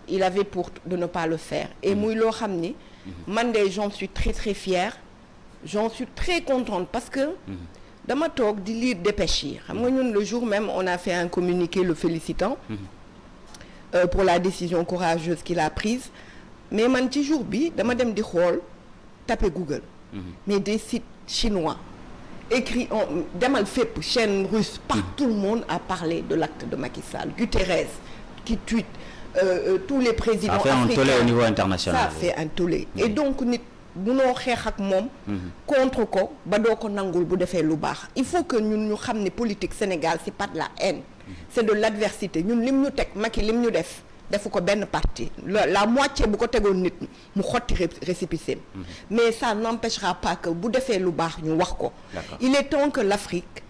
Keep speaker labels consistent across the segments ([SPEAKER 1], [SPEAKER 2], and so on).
[SPEAKER 1] il avait pour de ne pas le faire et muy loo xam ni man de j'en suis très très fière j'en suis très contente parce que dama toog di lire dépêche yi xam nga ñun le jour même on a fait un communiqué le félicitant pour la décision courageuse qu'il a prise mais man ci jour bi dama dem di xool taper Google mais des sites chinois écrit demal fépp chaîne russe tout le monde a parlé de l'acte de Macky Sall Guterres qui tweet tous les présidents africains
[SPEAKER 2] ça fait un tollé au niveau international
[SPEAKER 1] ça fait un tollé et donc nit munoo xeex ak moom contre ko ba doo ko nangul bu defee lu baax il faut que ñun ñu xam ne politique Sénégal c'est pas de la haine c'est de l'adversité ñun lim ñu teg Macky lim ñu defu ko benn parti la moitié bu ko tegoon nit mu xotti récépissé mais ça n'empêchera pas que bu defee lu baax ñu wax ko il est temps que l'Afrique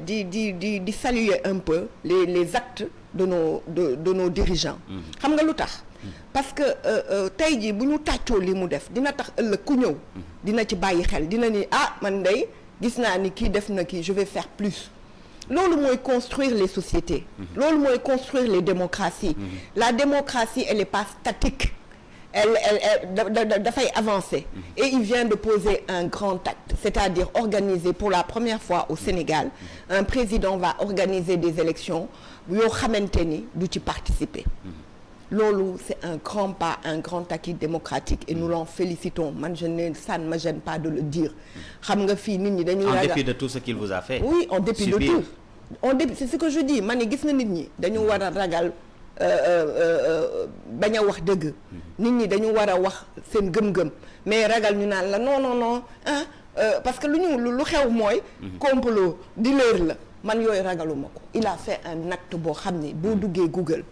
[SPEAKER 1] di saluer un peu les actes de nos dirigeants xam nga lu tax parce que tey jii bu ñu tàccoo li mu def dina tax ëllëg ku ñëw dina ci bàyyi xel dina ni man day gis naa ni kii def na kii je vais faire plus loolu mooy construire les sociétés loolu mooy construire les démocraties la démocratie elle est pas statique elle dafay avancer et il vient de poser un grand acte c'est-à-dire organiser pour la première fois au Sénégal un président va organiser des élections yoo xamante ni du ci participer loolu c'est un grand pas un grand acquis démocratique et nous l'en félicitons man ça ne me gêne pas de le dire xam nga fii nit ñi dañuy
[SPEAKER 2] en dépit de tout ce qu'il vous a fait
[SPEAKER 1] oui en dépit de tout c'est ce que je dis man gis na nit ñi dañu war a ragal bañ a wax dëgg nit ñi dañu war a wax seen gëm-gëm mais ragal ñu naan la non parce que lu xew mooy complot di leer la man yooyu ragaluma ko il a fait un acte boo xam ni boo duggee Google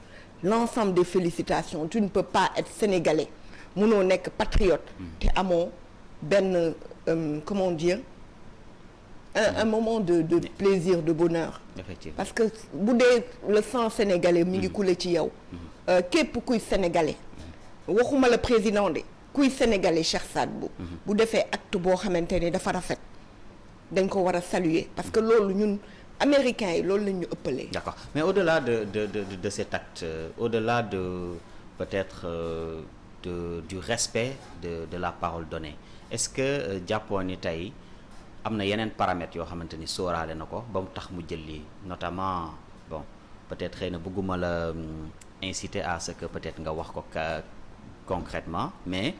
[SPEAKER 1] l'ensemble des félicitations tu ne peux pas être sénégalais munoo nekk patriote te amoo benn comment dire un moment de plaisir de bonheur
[SPEAKER 2] effectivement
[SPEAKER 1] parce que bu dee le sang sénégalais mi ngi coulé ci yow képp kuy sénégalais waxuma la président de kuy sénégalais Cheikh Sadbou bu defee acte boo xamante ne dafa rafet dañ ko war a saluer parce que loolu ñun américains yi loolu la ñu ëppalee.
[SPEAKER 2] D'accord mais au-delà de cet acte au-delà de peut-être du respect de la parole donnée est-ce que jàppoon ni tey am na yeneen paramètres yoo xamante ni sóoraale na ko ba mu tax mu jël lii notamment bon peut-être xëy na bëgguma la inciter à ce que peut-être nga wax ko concrètement mais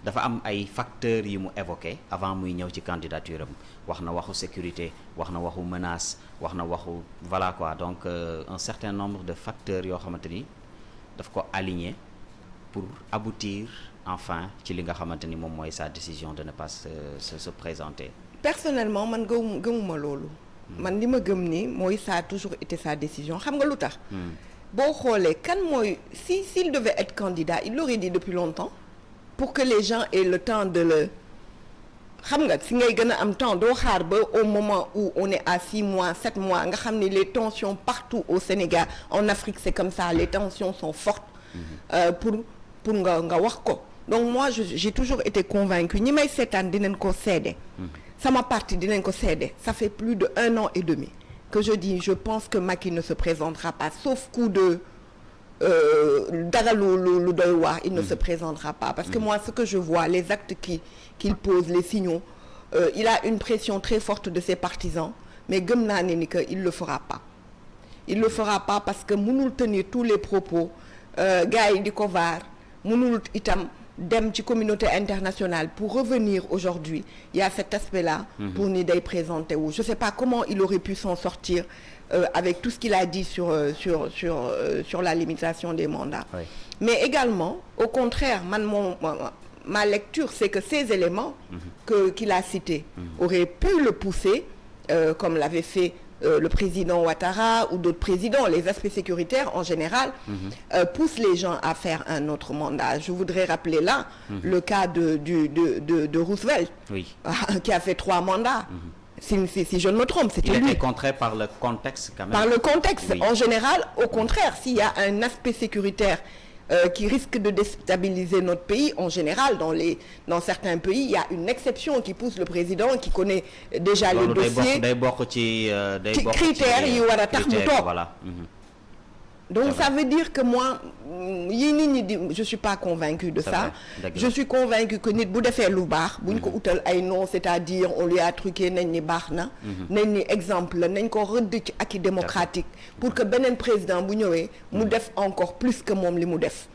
[SPEAKER 2] dafa am ay facteurs yi mu évoqué avant muy ñëw ci candidature am wax na waxu sécurité wax na waxu menace wax na waxu voilà quoi donc un certain nombre de facteurs yoo xamante ni daf ko aligné pour aboutir enfin ci li nga xamante ni moom mooy sa décision de ne pas se présenter.
[SPEAKER 1] Personnellement man gëmuma loolu. man li ma gëm ni mooy ça a toujours été sa décision xam nga lu tax. boo xoolee kan mooy s'il devait être candidat il l'aurait dit depuis longtemps. pour que les gens aient le temps de le xam nga si ngay gën a am temps doo xaar ba au moment où on est à 6 mois 7 mois nga xam ni les tensions partout au Sénégal en Afrique c'est comme ça les tensions sont fortes pour nga wax ko donc moi j'ai toujours été convaincue ñi may seetaan dinañ ko seede sama parti dinañ ko seede ça fait plus de 1 an et demi que je dis je pense que Macky ne se présentera pas sauf coup de dara lu doy waar il ne se présentera pas parce que moi ce que je vois les actes qu'il pose les signaux il a une pression très forte de ses partisans mais gëm naa ne ni que il le fera pas parce que mënul tenir tous les propos gars yi di ko vaar mënul itam dem ci communauté internationale pour revenir aujourd'hui il y a cet aspect-là pour ni day présenter wu je sais pas comment il aurait pu s'en sortir avec tout ce qu'il a dit sur la limitation des mandats oui. Mais également au contraire ma lecture c'est que ces éléments qu'il a cités auraient pu le pousser comme l'avait fait le président Ouattara ou d'autres présidents les aspects sécuritaires en général poussent les gens à faire un autre mandat je voudrais rappeler là le cas de Roosevelt oui. Qui a fait 3 mandats si je ne me trompe c'était lui.
[SPEAKER 2] Il était contraint par le contexte quand même.
[SPEAKER 1] Par le contexte oui. En général au contraire s'il y a un aspect sécuritaire qui risque de déstabiliser notre pays en général dans certains pays il y a une exception qui pousse le président qui connaît déjà le dossier
[SPEAKER 2] day bokk ci
[SPEAKER 1] critères yi war a tax mu toog
[SPEAKER 2] voilà
[SPEAKER 1] donc ça veut dire que moi yi nit ñi di je suis pas convaincue de ça. Je suis convaincue que nit bu defee lu baax buñ ko utal ay non c'est-à-dire on lui a truqué nañ ni baax na nañ ni exemple la nañ ko rëdd ci acquis démocratique pour que beneen président bu ñëwee mu def encore plus que moom li mu def